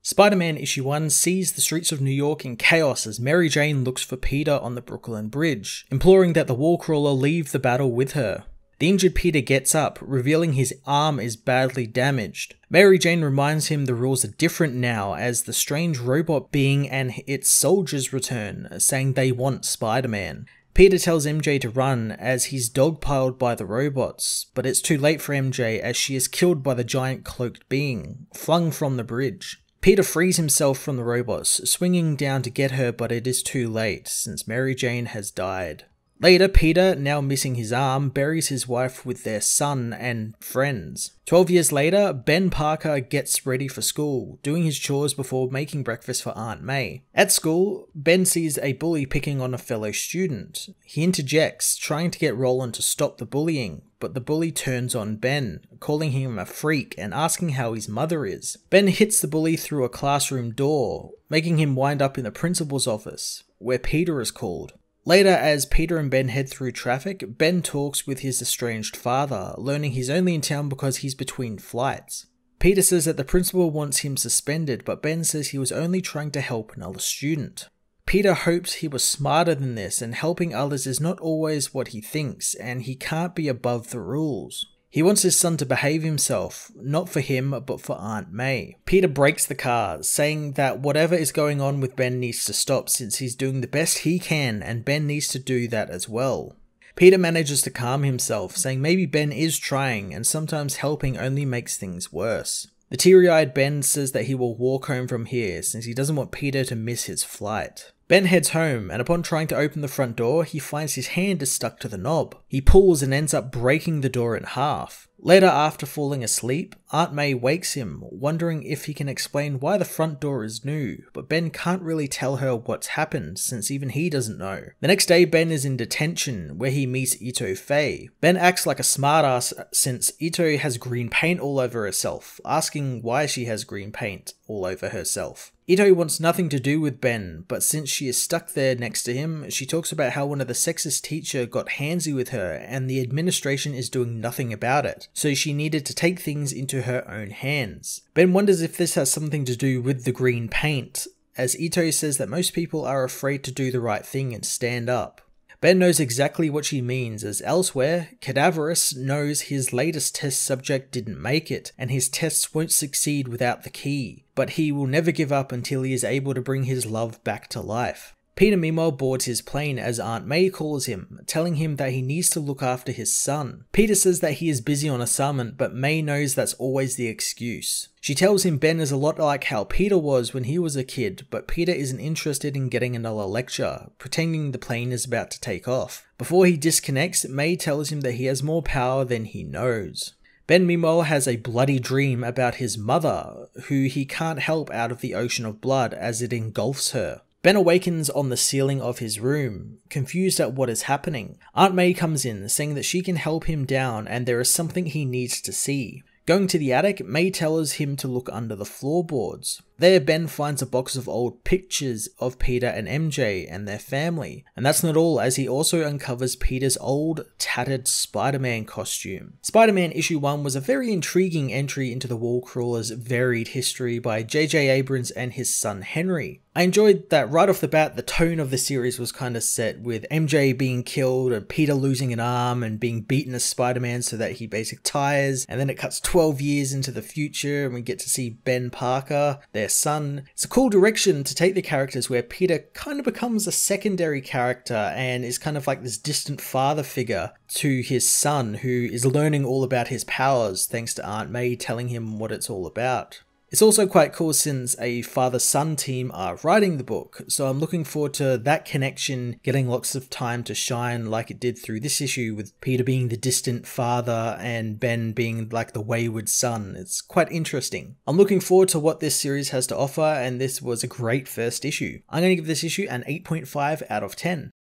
Spider-Man issue 1 sees the streets of New York in chaos as Mary Jane looks for Peter on the Brooklyn Bridge, imploring that the Wallcrawler leave the battle with her. The injured Peter gets up, revealing his arm is badly damaged. Mary Jane reminds him the rules are different now as the strange robot being and its soldiers return, saying they want Spider-Man. Peter tells MJ to run as he's dogpiled by the robots, but it's too late for MJ as she is killed by the giant cloaked being, flung from the bridge. Peter frees himself from the robots, swinging down to get her, but it is too late since Mary Jane has died. Later, Peter, now missing his arm, buries his wife with their son and friends. 12 years later, Ben Parker gets ready for school, doing his chores before making breakfast for Aunt May. At school, Ben sees a bully picking on a fellow student. He interjects, trying to get Roland to stop the bullying, but the bully turns on Ben, calling him a freak and asking how his mother is. Ben hits the bully through a classroom door, making him wind up in the principal's office, where Peter is called. Later, as Peter and Ben head through traffic, Ben talks with his estranged father, learning he's only in town because he's between flights. Peter says that the principal wants him suspended, but Ben says he was only trying to help another student. Peter hopes he was smarter than this, and helping others is not always what he thinks, and he can't be above the rules. He wants his son to behave himself, not for him, but for Aunt May. Peter breaks the car, saying that whatever is going on with Ben needs to stop since he's doing the best he can and Ben needs to do that as well. Peter manages to calm himself, saying maybe Ben is trying and sometimes helping only makes things worse. The teary-eyed Ben says that he will walk home from here since he doesn't want Peter to miss his flight. Ben heads home, and upon trying to open the front door, he finds his hand is stuck to the knob. He pulls and ends up breaking the door in half. Later, after falling asleep, Aunt May wakes him, wondering if he can explain why the front door is new, but Ben can't really tell her what's happened since even he doesn't know. The next day, Ben is in detention, where he meets Ito Fey. Ben acts like a smartass since Ito has green paint all over herself, asking why she has green paint all over herself. Ito wants nothing to do with Ben, but since she is stuck there next to him, she talks about how one of the sexist teacher got handsy with her and the administration is doing nothing about it, so she needed to take things into her own hands. Ben wonders if this has something to do with the green paint, as Ito says that most people are afraid to do the right thing and stand up. Ben knows exactly what she means, as elsewhere, Cadaverous knows his latest test subject didn't make it, and his tests won't succeed without the key, but he will never give up until he is able to bring his love back to life. Peter meanwhile boards his plane as Aunt May calls him, telling him that he needs to look after his son. Peter says that he is busy on assignment, but May knows that's always the excuse. She tells him Ben is a lot like how Peter was when he was a kid, but Peter isn't interested in getting another lecture, pretending the plane is about to take off. Before he disconnects, May tells him that he has more power than he knows. Ben meanwhile has a bloody dream about his mother, who he can't help out of the ocean of blood as it engulfs her. Ben awakens on the ceiling of his room, confused at what is happening. Aunt May comes in, saying that she can help him down and there is something he needs to see. Going to the attic, May tells him to look under the floorboards. There, Ben finds a box of old pictures of Peter and MJ and their family. And that's not all, as he also uncovers Peter's old, tattered Spider-Man costume. Spider-Man issue 1 was a very intriguing entry into the Wallcrawler's varied history by J.J. Abrams and his son Henry. I enjoyed that right off the bat, the tone of the series was kind of set with MJ being killed and Peter losing an arm and being beaten as Spider-Man so that he basically tires, and then it cuts 12 years into the future and we get to see Ben Parker, their son. It's a cool direction to take the characters where Peter kind of becomes a secondary character and is kind of like this distant father figure to his son who is learning all about his powers thanks to Aunt May telling him what it's all about. It's also quite cool since a father-son team are writing the book, so I'm looking forward to that connection getting lots of time to shine like it did through this issue, with Peter being the distant father and Ben being like the wayward son. It's quite interesting. I'm looking forward to what this series has to offer, and this was a great first issue. I'm going to give this issue an 8.5 out of 10.